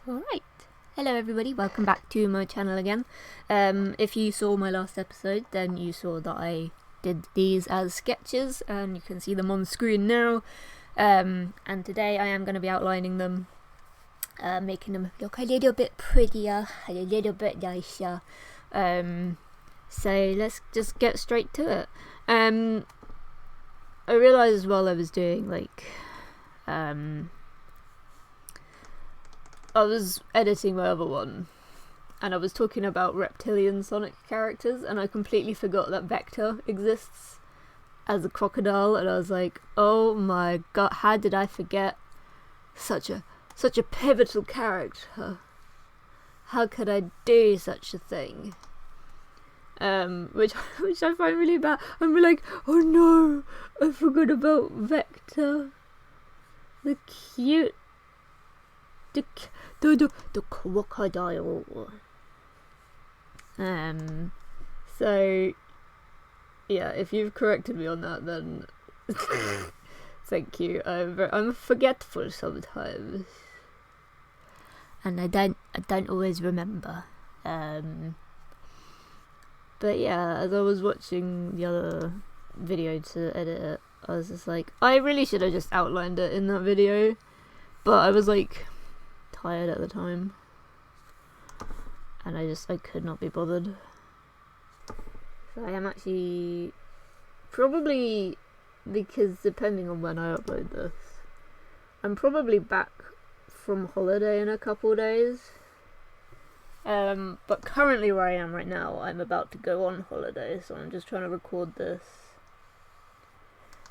Alright, hello everybody, welcome back to my channel again. If you saw my last episode, then you saw that I did these as sketches, and you can see them on screen now. And today I am going to be outlining them, making them look a little bit prettier, a little bit nicer. So let's just get straight to it. I realised while I was doing I was editing my other one, and I was talking about reptilian Sonic characters, and I completely forgot that Vector exists as a crocodile, and I was like, oh my god, how did I forget such a pivotal character? How could I do such a thing? Which I find really bad. I'm like, oh no, I forgot about Vector. The cute... The crocodile. So yeah, if you've corrected me on that, then thank you. I'm forgetful sometimes, and I don't always remember. But yeah, as I was watching the other video to edit it, I was just like, I really should have just outlined it in that video, but I was like tired at the time, and I could not be bothered. So I am actually probably, because depending on when I upload this, I'm probably back from holiday in a couple days. But currently where I am right now, I'm about to go on holiday, so I'm just trying to record this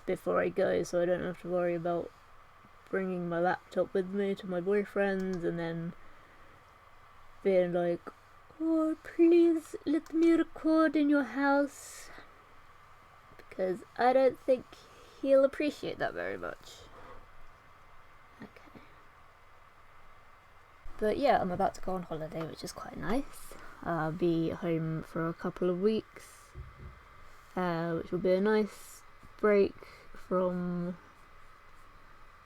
before I go, so I don't have to worry about bringing my laptop with me to my boyfriend's and then being like, oh, please let me record in your house, because I don't think he'll appreciate that very much. Okay. But yeah, I'm about to go on holiday, which is quite nice. I'll be home for a couple of weeks, which will be a nice break from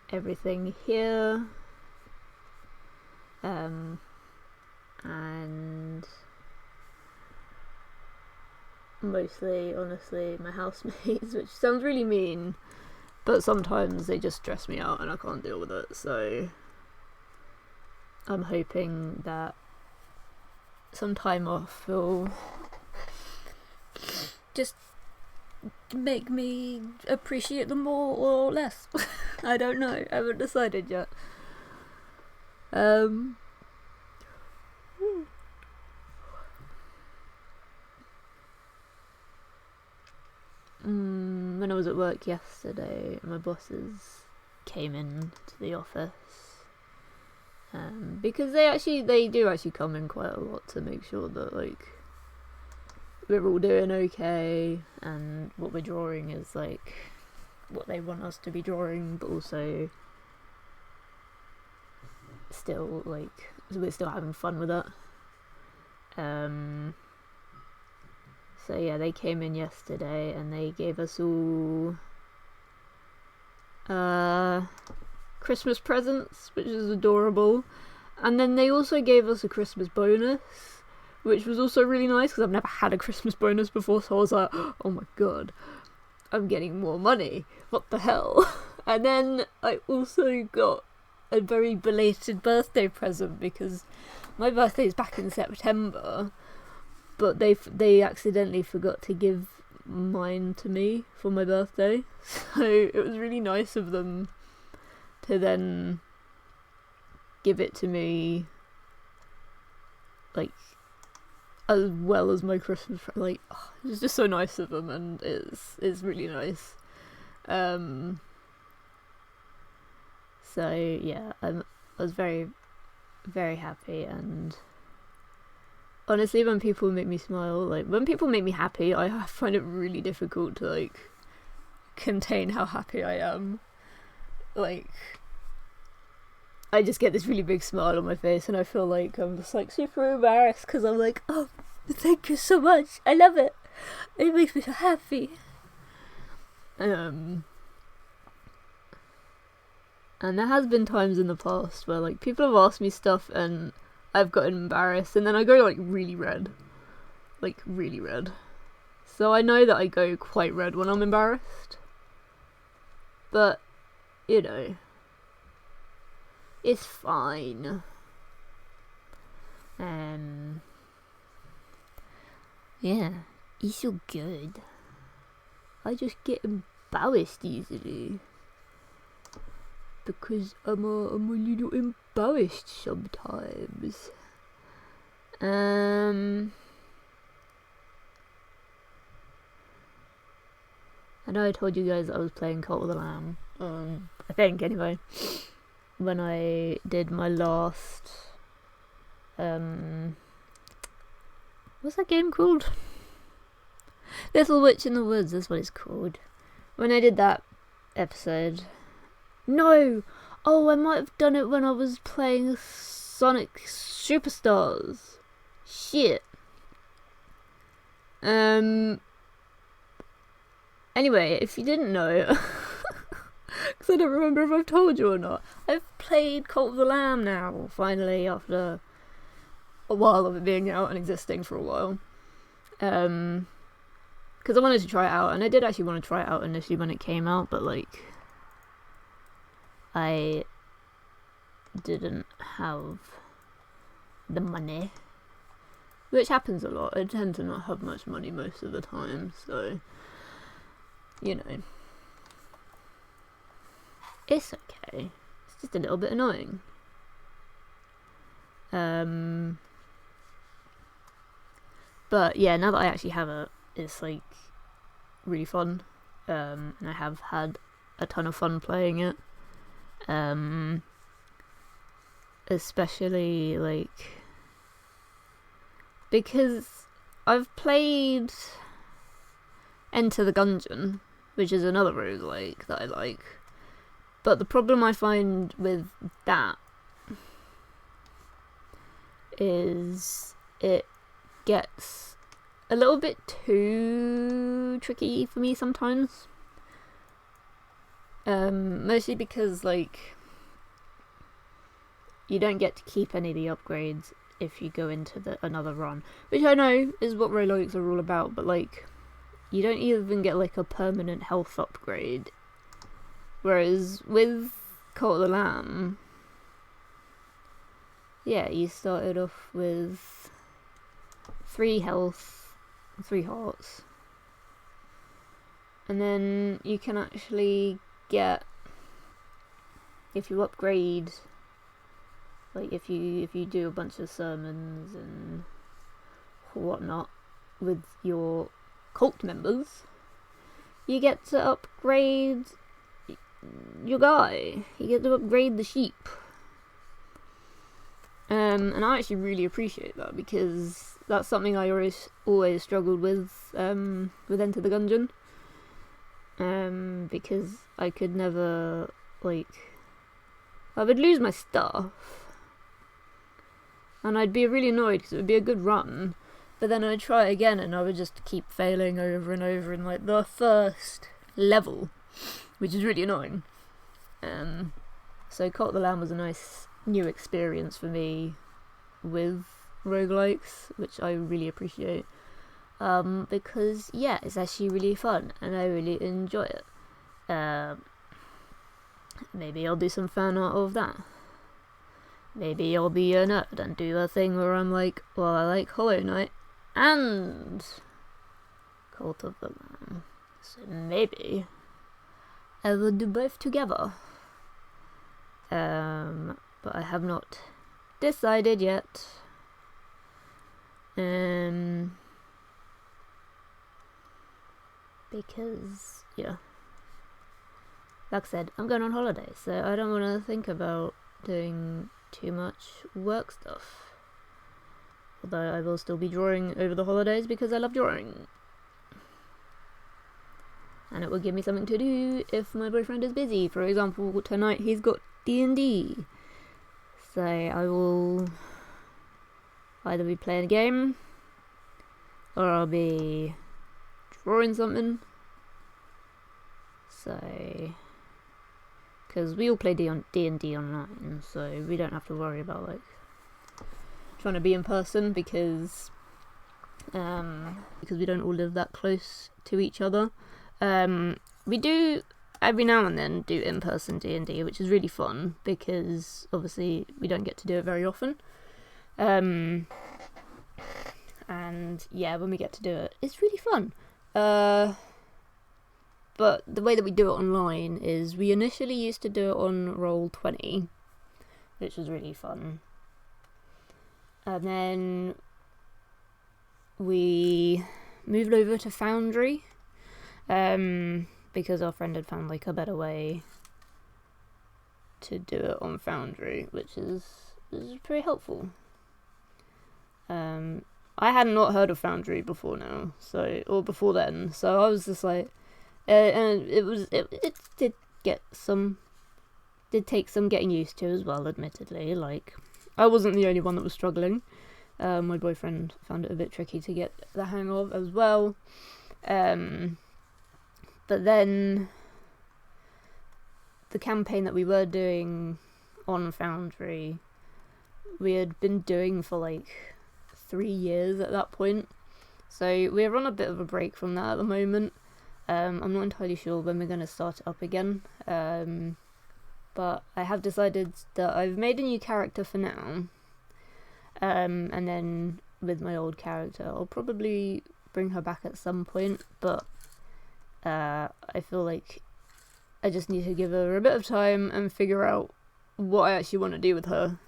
everything here, and mostly, honestly, my housemates, which sounds really mean, but sometimes they just stress me out and I can't deal with it, so I'm hoping that some time off will just make me appreciate them more or less. I don't know, I haven't decided yet. When I was at work yesterday, my bosses came in to the office, because they do actually come in quite a lot to make sure that we're all doing okay, and what we're drawing is what they want us to be drawing, but also still we're still having fun with it. So yeah, they came in yesterday and they gave us all Christmas presents, which is adorable, and then they also gave us a Christmas bonus, which was also really nice, because I've never had a Christmas bonus before, so I was like, oh my god, I'm getting more money, what the hell. And then I also got a very belated birthday present, because my birthday is back in September, but they accidentally forgot to give mine to me for my birthday, so it was really nice of them to then give it to me as well as my Christmas it's just so nice of them, and it's really nice. So yeah, I was very, very happy, and honestly, when people make me smile, when people make me happy, I find it really difficult to contain how happy I am. I just get this really big smile on my face, and I feel like I'm just super embarrassed, because I'm like, oh, thank you so much, I love it, it makes me so happy. And there has been times in the past where like people have asked me stuff and I've gotten embarrassed, and then I go like really red. Like really red. So I know that I go quite red when I'm embarrassed. But, you know, it's fine. Yeah, it's so good. I just get embarrassed easily. Because I'm a little embarrassed sometimes. I know I told you guys I was playing Cult of the Lamb. I think, anyway. When I did my last... what's that game called? Little Witch in the Woods, that's what it's called. When I did that episode... No! Oh, I might have done it when I was playing Sonic Superstars. Shit. Anyway, if you didn't know, because I don't remember if I've told you or not, I've played Cult of the Lamb now, finally, after a while of it being out and existing for a while. Because I wanted to try it out, and I did actually want to try it out initially when it came out, but like, I didn't have the money, which happens a lot. I tend to not have much money most of the time, so, you know, it's okay. It's just a little bit annoying. But yeah, now that I actually have it, it's like really fun. And I have had a ton of fun playing it. Especially like because I've played Enter the Gungeon, which is another roguelike that I like. But the problem I find with that is it gets a little bit too tricky for me sometimes. Mostly because like you don't get to keep any of the upgrades if you go into another run, which I know is what roguelikes are all about, but like you don't even get like a permanent health upgrade, whereas with Cult of the Lamb, yeah, you started off with 3 health, 3 hearts, and then you can actually get, if you upgrade, like if you do a bunch of sermons and whatnot with your cult members, you get to upgrade your guy. You get to upgrade the sheep. And I actually really appreciate that, because that's something I always struggled with Enter the Gungeon. Because I could never, like, I would lose my stuff, and I'd be really annoyed because it would be a good run, but then I'd try again and I would just keep failing over and over in like the first level, which is really annoying. So Cult of the Lamb was a nice new experience for me with roguelikes, which I really appreciate. Because yeah, it's actually really fun and I really enjoy it. Maybe I'll do some fan art of that. Maybe I'll be a nerd and do a thing where I'm like, well, I like Hollow Knight and Cult of the Lamb, so maybe I will do both together. But I have not decided yet. Because, yeah, like I said, I'm going on holiday, so I don't want to think about doing too much work stuff. Although I will still be drawing over the holidays because I love drawing. And it will give me something to do if my boyfriend is busy. For example, tonight he's got D&D. So I will either be playing a game or I'll be drawing something. So because we all play D&D online, so we don't have to worry about like trying to be in person because we don't all live that close to each other. We do every now and then do in-person D&D, which is really fun because obviously we don't get to do it very often. And yeah, when we get to do it, it's really fun. But the way that we do it online is we initially used to do it on Roll20, which was really fun. And then we moved over to Foundry, because our friend had found like a better way to do it on Foundry, which is pretty helpful. I had not heard of Foundry before then, so I was just like, and it did take some getting used to as well, admittedly. Like, I wasn't the only one that was struggling. My boyfriend found it a bit tricky to get the hang of as well. But then the campaign that we were doing on Foundry, we had been doing for like 3 years at that point. So we're on a bit of a break from that at the moment. I'm not entirely sure when we're going to start it up again. But I have decided that I've made a new character for now. And then with my old character, I'll probably bring her back at some point. But I feel like I just need to give her a bit of time and figure out what I actually want to do with her.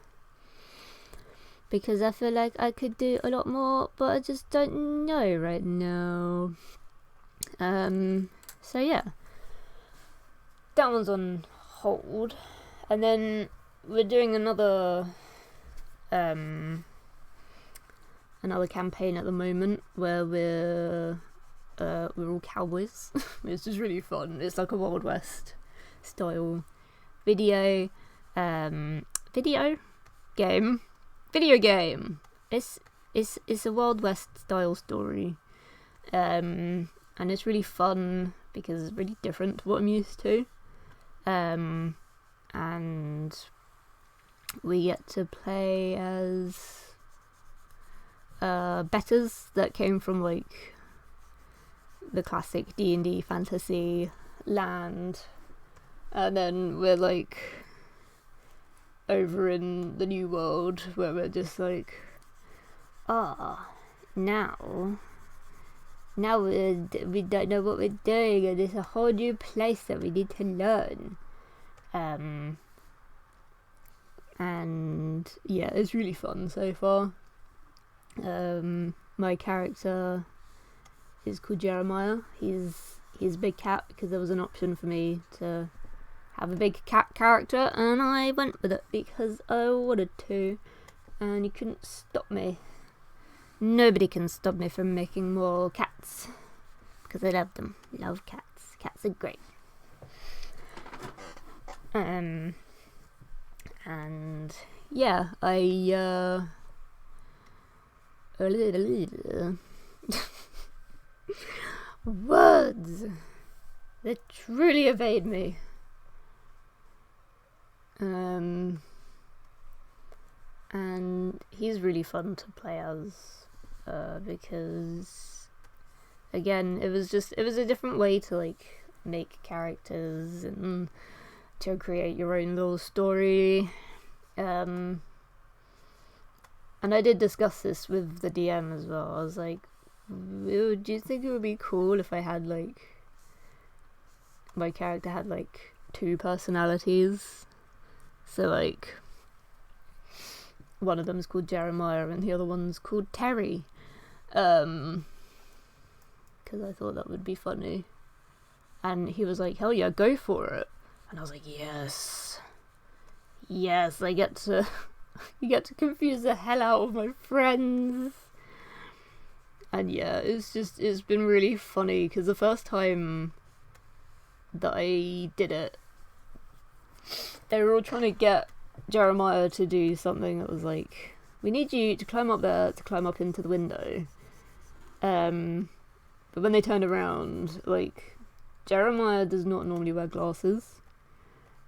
Because I feel like I could do a lot more, but I just don't know right now. So yeah, that one's on hold, and then we're doing another campaign at the moment where we're all cowboys. It's just really fun. It's like a Wild West style video game. It's a Wild West style story. And it's really fun because it's really different to what I'm used to. And we get to play as betters that came from like the classic D&D fantasy land. And then we're like over in the new world where we're just like, now we don't know what we're doing, and there's a whole new place that we need to learn. And yeah, it's really fun so far. My character is called Jeremiah. He's a big cat because there was an option for me to have a big cat character, and I went with it because I wanted to, and you couldn't stop me. Nobody can stop me from making more cats because I love them. Love cats. Cats are great. And yeah, words that truly evade me. And he's really fun to play as. Because again, it was a different way to like make characters and to create your own little story. And I did discuss this with the DM as well. I was like, do you think it would be cool if I had like my character had like 2 personalities? So like one of them is called Jeremiah and the other one's called Terry. Because I thought that would be funny. And he was like, hell yeah, go for it. And I was like, yes, I get to you get to confuse the hell out of my friends. And yeah, it's been really funny because the first time that I did it, they were all trying to get Jeremiah to do something that was like, we need you to climb up there, to climb up into the window. But when they turned around, like, Jeremiah does not normally wear glasses.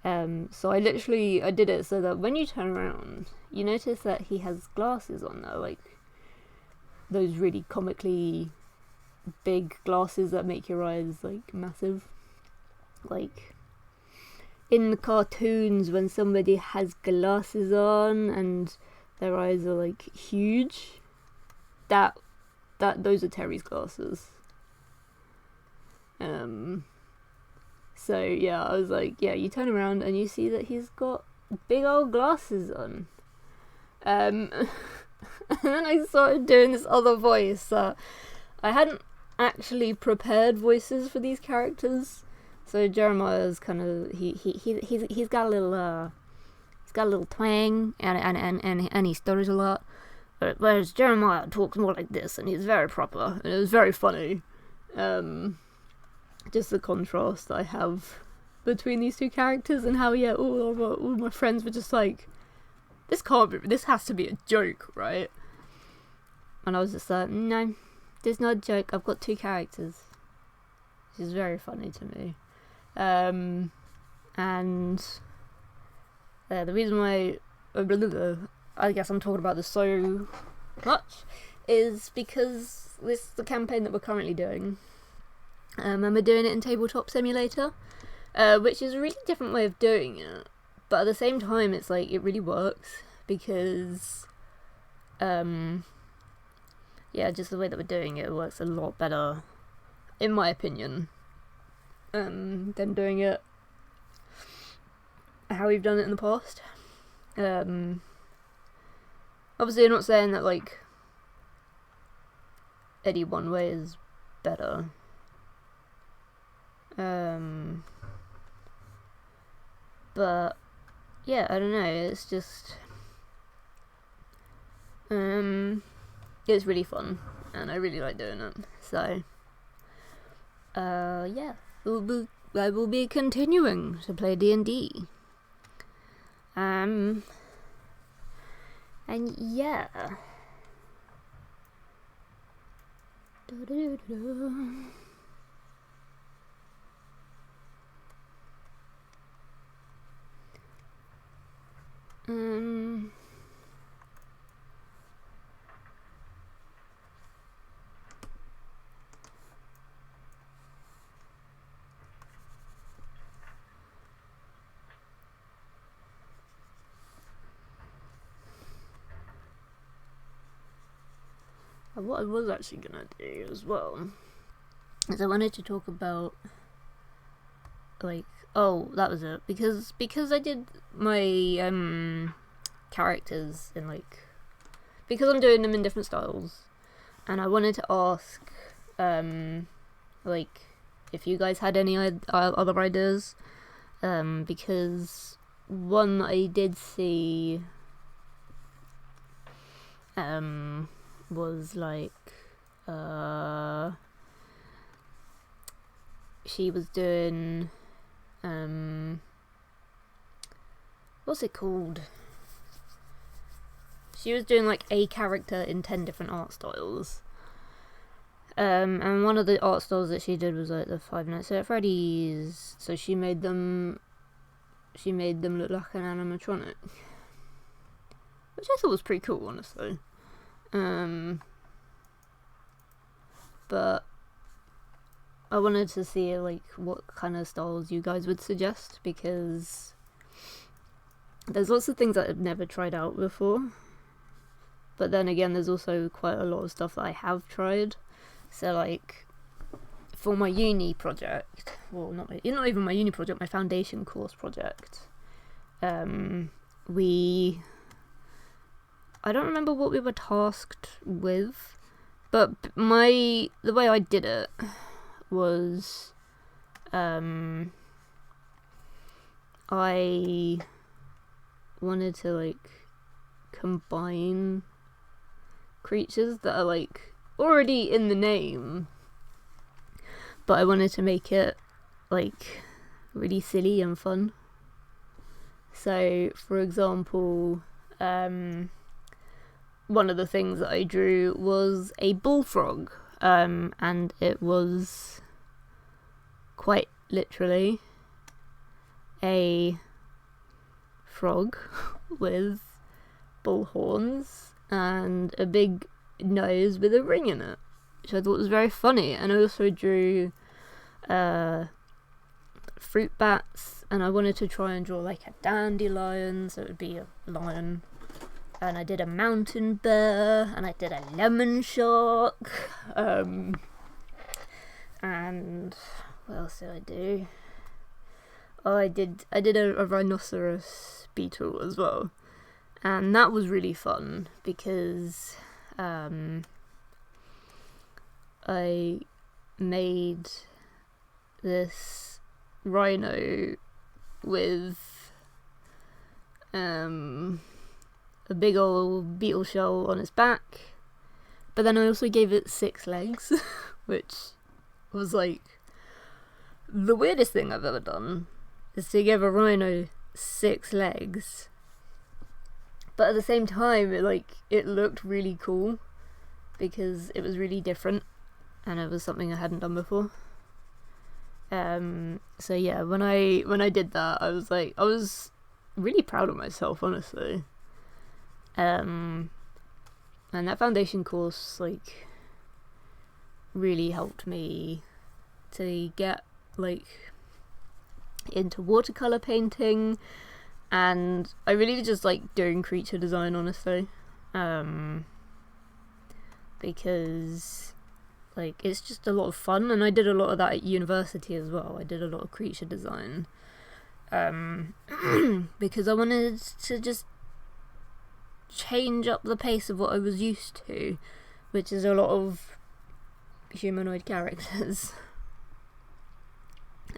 So I did it so that when you turn around, you notice that he has glasses on though, like those really comically big glasses that make your eyes like massive. Like in the cartoons when somebody has glasses on and their eyes are like huge, those are Terry's glasses. So yeah, I was like, yeah, you turn around and you see that he's got big old glasses on. And then I started doing this other voice. I hadn't actually prepared voices for these characters, so Jeremiah's kind of he's got a little twang and he stutters a lot. Whereas Jeremiah talks more like this, and he's very proper, and it was very funny. Just the contrast that I have between these two characters, and how all my friends were just like, this has to be a joke, right? And I was just like, no, there's no joke. I've got two characters, which is very funny to me. And the reason why I guess I'm talking about this so much is because this is the campaign that we're currently doing. And we're doing it in Tabletop Simulator, which is a really different way of doing it, but at the same time it's like it really works because just the way that we're doing it works a lot better, in my opinion, than doing it how we've done it in the past. Obviously I'm not saying that like any one way is better. But yeah, I don't know, it's just it's really fun and I really like doing it. So yeah, I will be continuing to play D&D. And yeah. What I was actually gonna do as well is I wanted to talk about like, that was it, because I did my characters in like, because I'm doing them in different styles, and I wanted to ask like if you guys had any other ideas, because one I did see was like she was doing what's it called? She was doing like a character in 10 different art styles. And one of the art styles that she did was like the Five Nights at Freddy's. So she made them look like an animatronic, which I thought was pretty cool, honestly. But I wanted to see like what kind of styles you guys would suggest, because there's lots of things that I've never tried out before, but then again there's also quite a lot of stuff that I have tried. So like for my uni project, well not even my uni project, my foundation course project, I don't remember what we were tasked with, but the way I did it was I wanted to like combine creatures that are like already in the name, but I wanted to make it like really silly and fun. So for example, one of the things that I drew was a bullfrog, and it was quite literally a frog with bull horns and a big nose with a ring in it, which I thought was very funny. And I also drew fruit bats, and I wanted to try and draw like a dandelion, so it would be a lion. And I did a mountain bear, and I did a lemon shark, and what else did I do? Oh, I did a rhinoceros beetle as well, and that was really fun because I made this rhino with a big old beetle shell on its back, but then I also gave it 6 legs, which was like the weirdest thing I've ever done, is to give a rhino 6 legs, but at the same time it looked really cool because it was really different and it was something I hadn't done before. So yeah, when I did that, I was really proud of myself, honestly. And that foundation course really helped me to get into watercolor painting, and I really just like doing creature design, honestly, because it's just a lot of fun, and I did a lot of that at university as well. I did a lot of creature design because I wanted to just change up the pace of what I was used to, which is a lot of humanoid characters.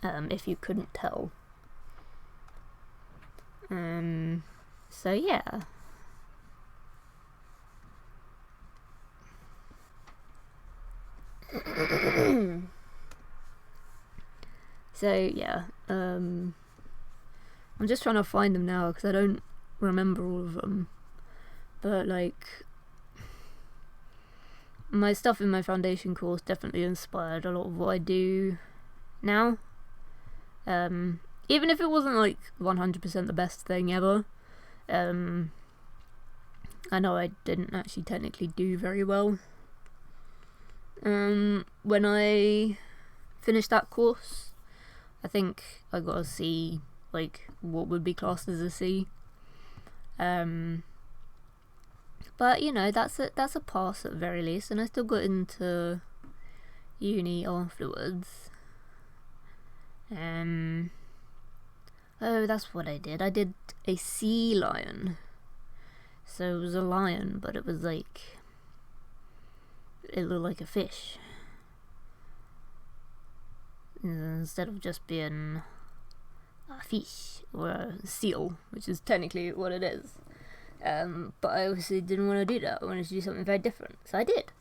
If you couldn't tell. So yeah. So yeah, I'm just trying to find them now because I don't remember all of them. But my stuff in my foundation course definitely inspired a lot of what I do now. Even if it wasn't 100% the best thing ever. I know I didn't actually technically do very well when I finished that course. I think I got a C, what would be classed as a C. But that's a pass at the very least, and I still got into uni afterwards. Oh, that's what I did. I did a sea lion. So it was a lion, but it was it looked like a fish. Instead of just being a fish or a seal, which is technically what it is. But I obviously didn't want to do that. I wanted to do something very different, so I did.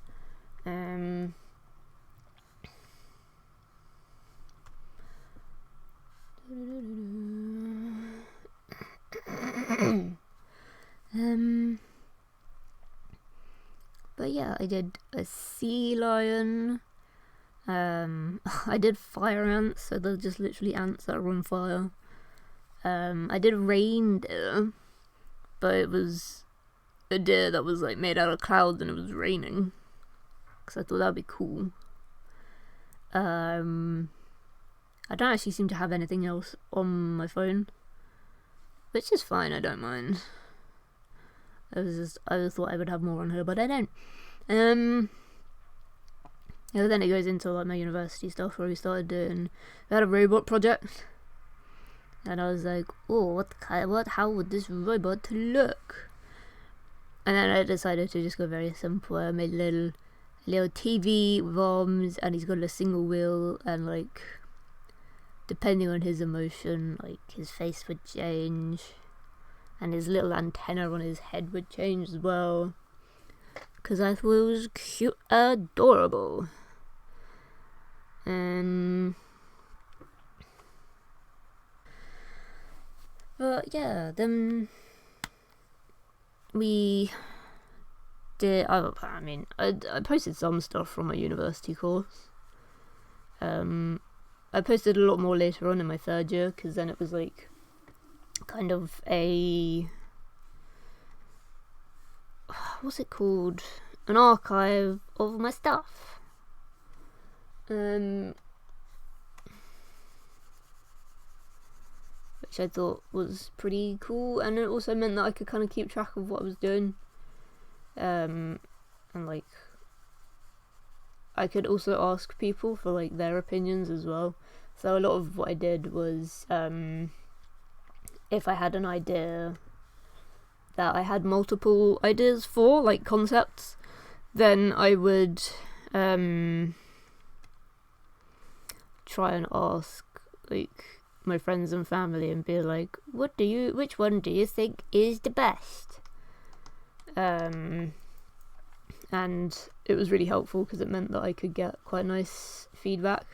But yeah, I did a sea lion. I did fire ants, so they're just literally ants that are on fire. I did a reindeer, but it was a deer that was made out of clouds and it was raining, because I thought that'd be cool. I don't actually seem to have anything else on my phone, which is fine, I don't mind. I just thought I would have more on her, but I don't. Then it goes into my university stuff, where we had a robot project, and I was like, oh, how would this robot look? And then I decided to just go very simple. I made a little TV with arms, and he's got a single wheel, and depending on his emotion, his face would change, and his little antenna on his head would change as well, because I thought it was cute, adorable. But yeah, then we did. I posted some stuff from my university course. I posted a lot more later on in my third year, because then it was kind of a, what's it called? An archive of my stuff. Which I thought was pretty cool, and it also meant that I could kind of keep track of what I was doing. And like, I could also ask people for like their opinions as well. So a lot of what I did was, if I had an idea that I had multiple ideas for, like concepts, then I would try and ask like my friends and family and be like, which one do you think is the best? And it was really helpful because it meant that I could get quite nice feedback.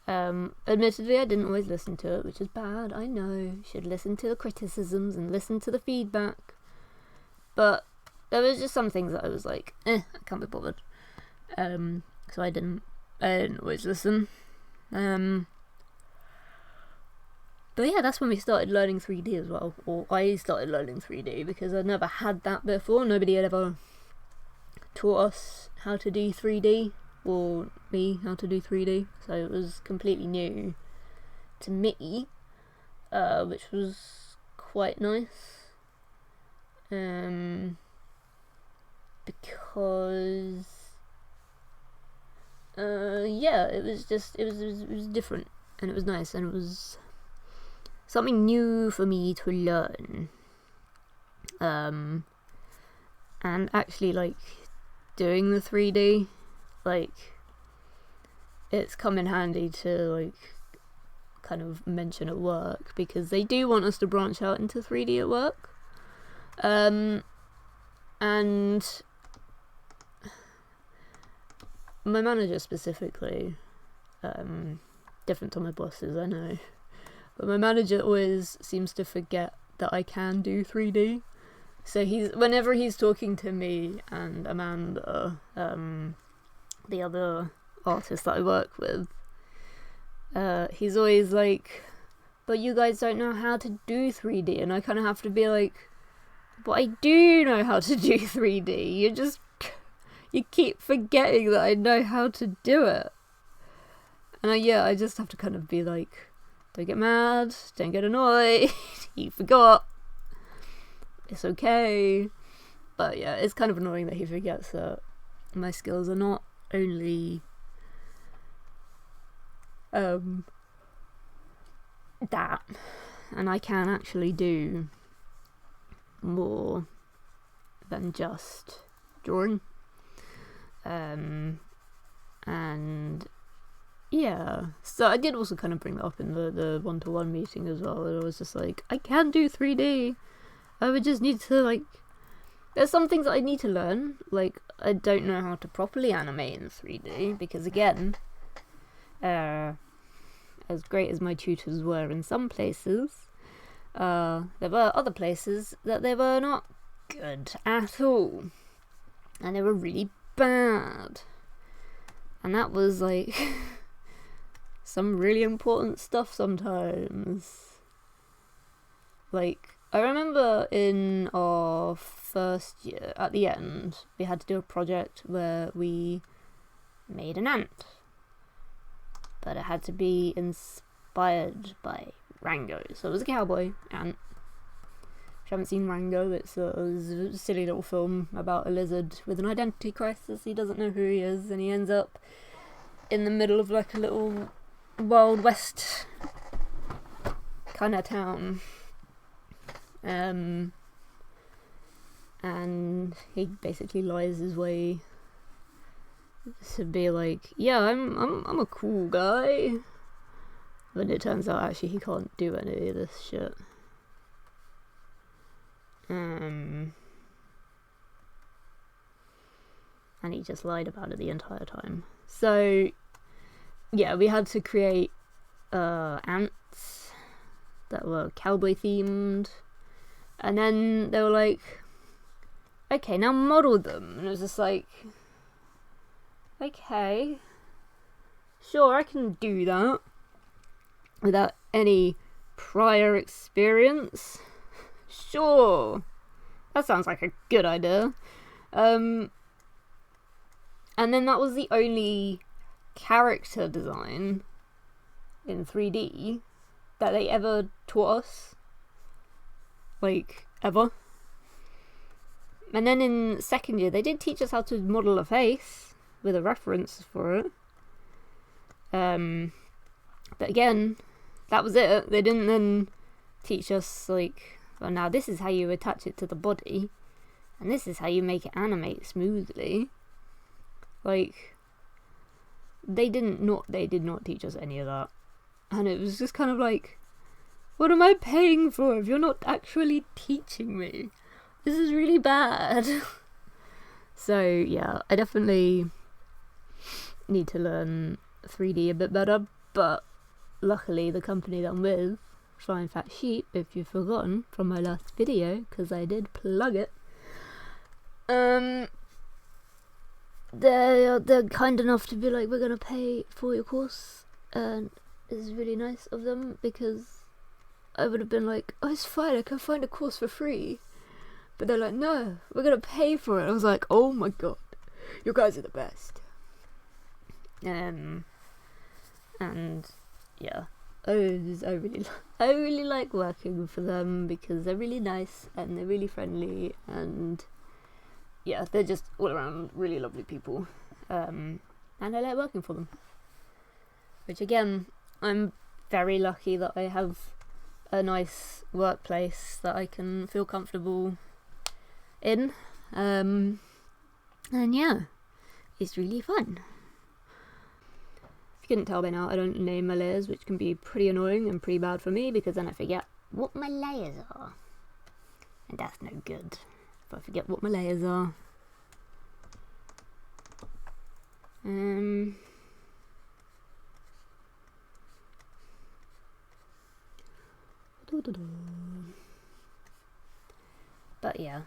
Admittedly, I didn't always listen to it, which is bad. I know, you should listen to the criticisms and listen to the feedback. But there was just some things that I was like, I can't be bothered. So I didn't always listen. But yeah, that's when we started learning 3D as well. Or I started learning 3D because I'd never had that before. Nobody had ever taught us how to do 3D, or me how to do 3D. So it was completely new to me, which was quite nice. Because yeah, it was different, and it was nice, and it was something new for me to learn. And actually, like, doing the 3D, like, it's come in handy to like kind of mention at work, because they do want us to branch out into 3D at work. And my manager specifically, different to my bosses, I know, but my manager always seems to forget that I can do 3D. So whenever he's talking to me and Amanda, the other artist that I work with, he's always like, but you guys don't know how to do 3D, and I kind of have to be like, but I do know how to do 3D, you keep forgetting that I know how to do it. And I just have to kind of be like, don't get mad, don't get annoyed, you forgot, it's okay. But yeah, it's kind of annoying that he forgets that my skills are not only that, and I can actually do more than just drawing. And yeah, so I did also kind of bring that up in the one-to-one meeting as well, and I was just like, I can do 3D, I would just need to, like, there's some things that I need to learn, like, I don't know how to properly animate in 3D, because again, as great as my tutors were in some places, there were other places that they were not good at all, and they were really bad, and that was like some really important stuff sometimes. Like, I remember in our first year, at the end, we had to do a project where we made an ant, but it had to be inspired by Rango, so it was a cowboy ant. If you haven't seen Rango, it's a silly little film about a lizard with an identity crisis. He doesn't know who he is, and he ends up in the middle of like a little Wild West kind of town. And he basically lies his way to be like, yeah, I'm a cool guy, but it turns out actually he can't do any of this shit. And he just lied about it the entire time. So yeah, we had to create ants that were cowboy themed, and then they were like, okay, now model them, and it was just like, okay, sure, I can do that without any prior experience. Sure. That sounds like a good idea. And then that was the only character design in 3D that they ever taught us. Like, ever. And then in second year, they did teach us how to model a face with a reference for it. But again, that was it. They didn't then teach us, like, well, now this is how you attach it to the body, and this is how you make it animate smoothly. Like, they did not teach us any of that. And it was just kind of like, what am I paying for if you're not actually teaching me? This is really bad. So yeah, I definitely need to learn 3D a bit better, but luckily the company that I'm with, Flying Fat Sheep, if you've forgotten from my last video, because I did plug it, they're kind enough to be like, we're gonna pay for your course, and it's really nice of them, because I would have been like, oh, it's fine, I can find a course for free. But they're like, no, we're gonna pay for it. I was like, oh my god, you guys are the best. And yeah, I really like working for them because they're really nice and they're really friendly, and yeah, they're just all around really lovely people. And I like working for them. Which again, I'm very lucky that I have a nice workplace that I can feel comfortable in. And yeah, it's really fun. If you couldn't tell by now, I don't name my layers, which can be pretty annoying and pretty bad for me, because then I forget what my layers are. And that's no good if I forget what my layers are. But yeah,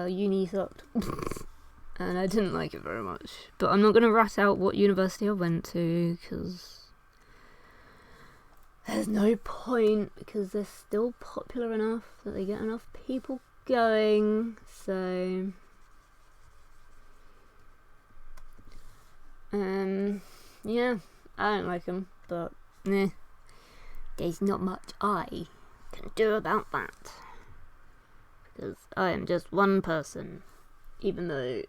uni sucked. And I didn't like it very much. But I'm not going to rat out what university I went to, because there's no point, because they're still popular enough that they get enough people going. So yeah, I don't like them, but there's not much I can do about that, because I am just one person, even though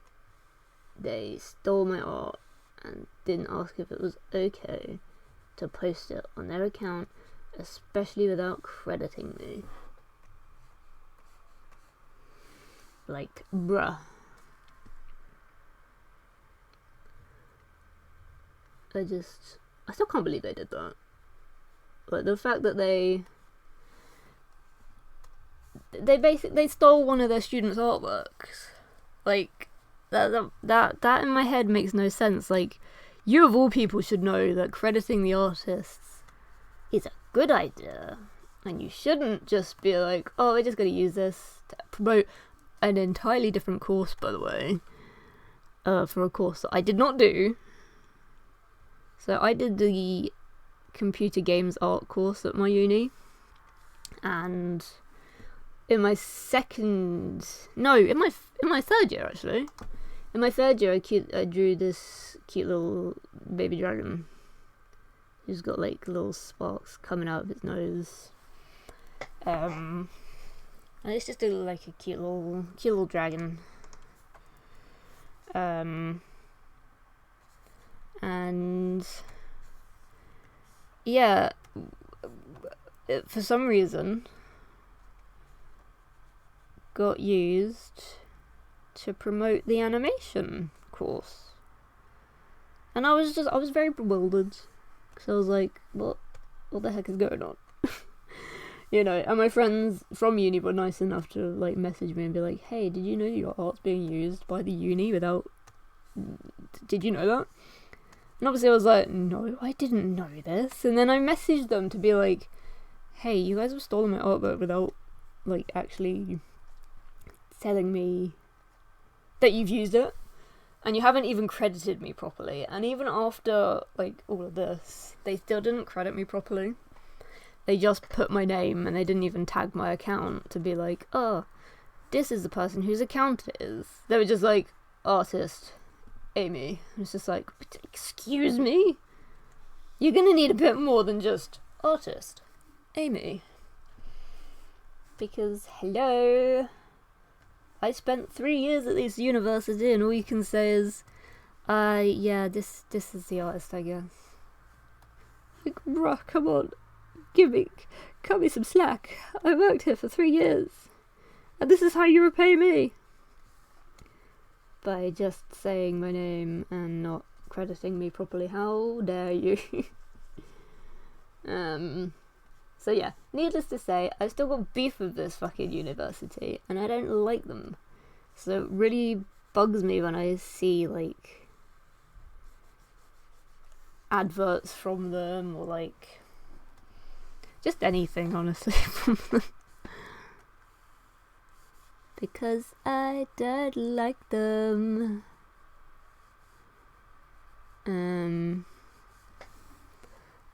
they stole my art and didn't ask if it was okay to post it on their account, especially without crediting me. Like, bruh. I still can't believe they did that. Like, the fact that they stole one of their students' artworks. Like, that in my head makes no sense. Like, you of all people should know that crediting the artists is a good idea, and you shouldn't just be like, oh, we're just going to use this to promote an entirely different course, by the way, for a course that I did not do. So I did the computer games art course at my uni, and in my third year actually. In my third year, I drew this cute little baby dragon. He's got like little sparks coming out of his nose. And it's just like a cute little dragon. And yeah, for some reason got used to promote the animation course, and I was very bewildered, because I was like, what the heck is going on? You know, and my friends from uni were nice enough to like message me and be like, hey, did you know your art's being used by the uni did you know that? And obviously I was like, no, I didn't know this. And then I messaged them to be like, hey, you guys have stolen my artwork without like actually telling me that you've used it. And you haven't even credited me properly. And even after, like, all of this, they still didn't credit me properly. They just put my name and they didn't even tag my account to be like, oh, this is the person whose account it is. They were just like, artist, Amy. It's just like, excuse me? You're gonna need a bit more than just artist, Amy. Because, hello, I spent 3 years at this university and all you can say is, yeah, this is the artist, I guess. Like, bruh, come on. Cut me some slack. I worked here for 3 years. And this is how you repay me. By just saying my name and not crediting me properly. How dare you? So yeah, needless to say, I've still got beef with this fucking university, and I don't like them. So it really bugs me when I see, like, adverts from them, or, like, just anything, honestly, from them. Because I don't like them.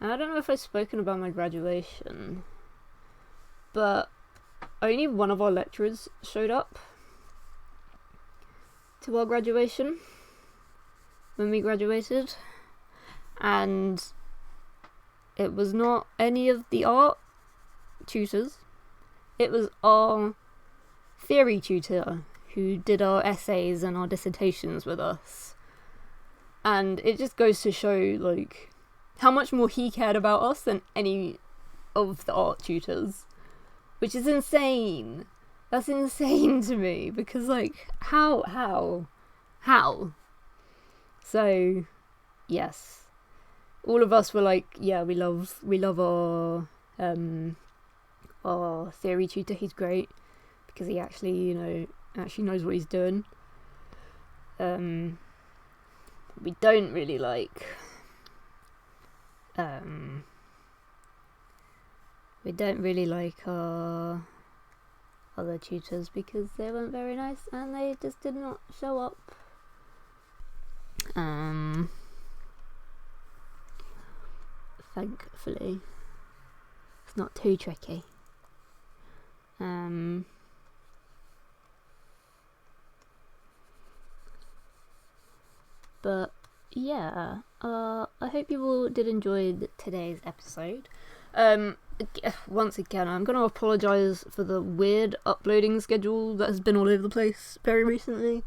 I don't know if I've spoken about my graduation, but only one of our lecturers showed up to our graduation when we graduated, and it was not any of the art tutors. It was our theory tutor who did our essays and our dissertations with us. And it just goes to show, like, how much more he cared about us than any of the art tutors. Which is insane. That's insane to me, because, like, how? So, yes. All of us were like, yeah, we love our theory tutor, he's great. Because he actually knows what he's doing. We don't really like our other tutors because they weren't very nice and they just did not show up. Thankfully, it's not too tricky. But yeah, I hope you all did enjoy today's episode. Once again, I'm going to apologise for the weird uploading schedule that has been all over the place very recently.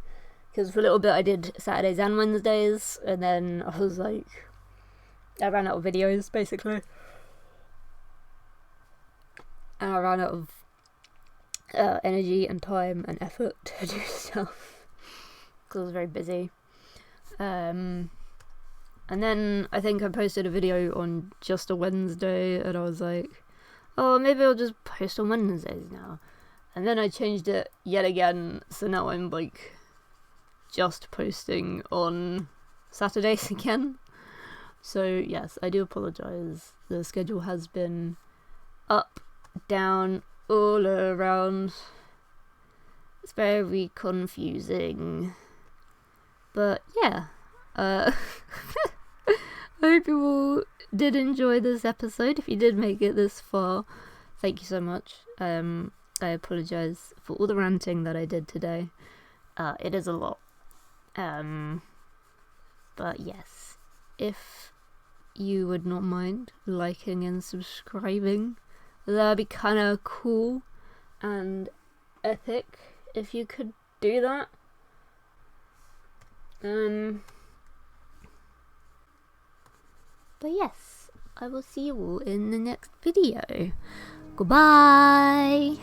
Because for a little bit I did Saturdays and Wednesdays, and then I was like, I ran out of videos, basically. And I ran out of energy and time and effort to do stuff. Because I was very busy. And then I think I posted a video on just a Wednesday, and I was like, oh, maybe I'll just post on Wednesdays now. And then I changed it yet again, so now I'm like just posting on Saturdays again. So yes, I do apologise. The schedule has been up, down, all around. It's very confusing. But yeah, I hope you all did enjoy this episode. If you did make it this far, thank you so much. I apologise for all the ranting that I did today. It is a lot. But yes, if you would not mind liking and subscribing, that'd be kind of cool and epic if you could do that. But yes, I will see you all in the next video. Goodbye!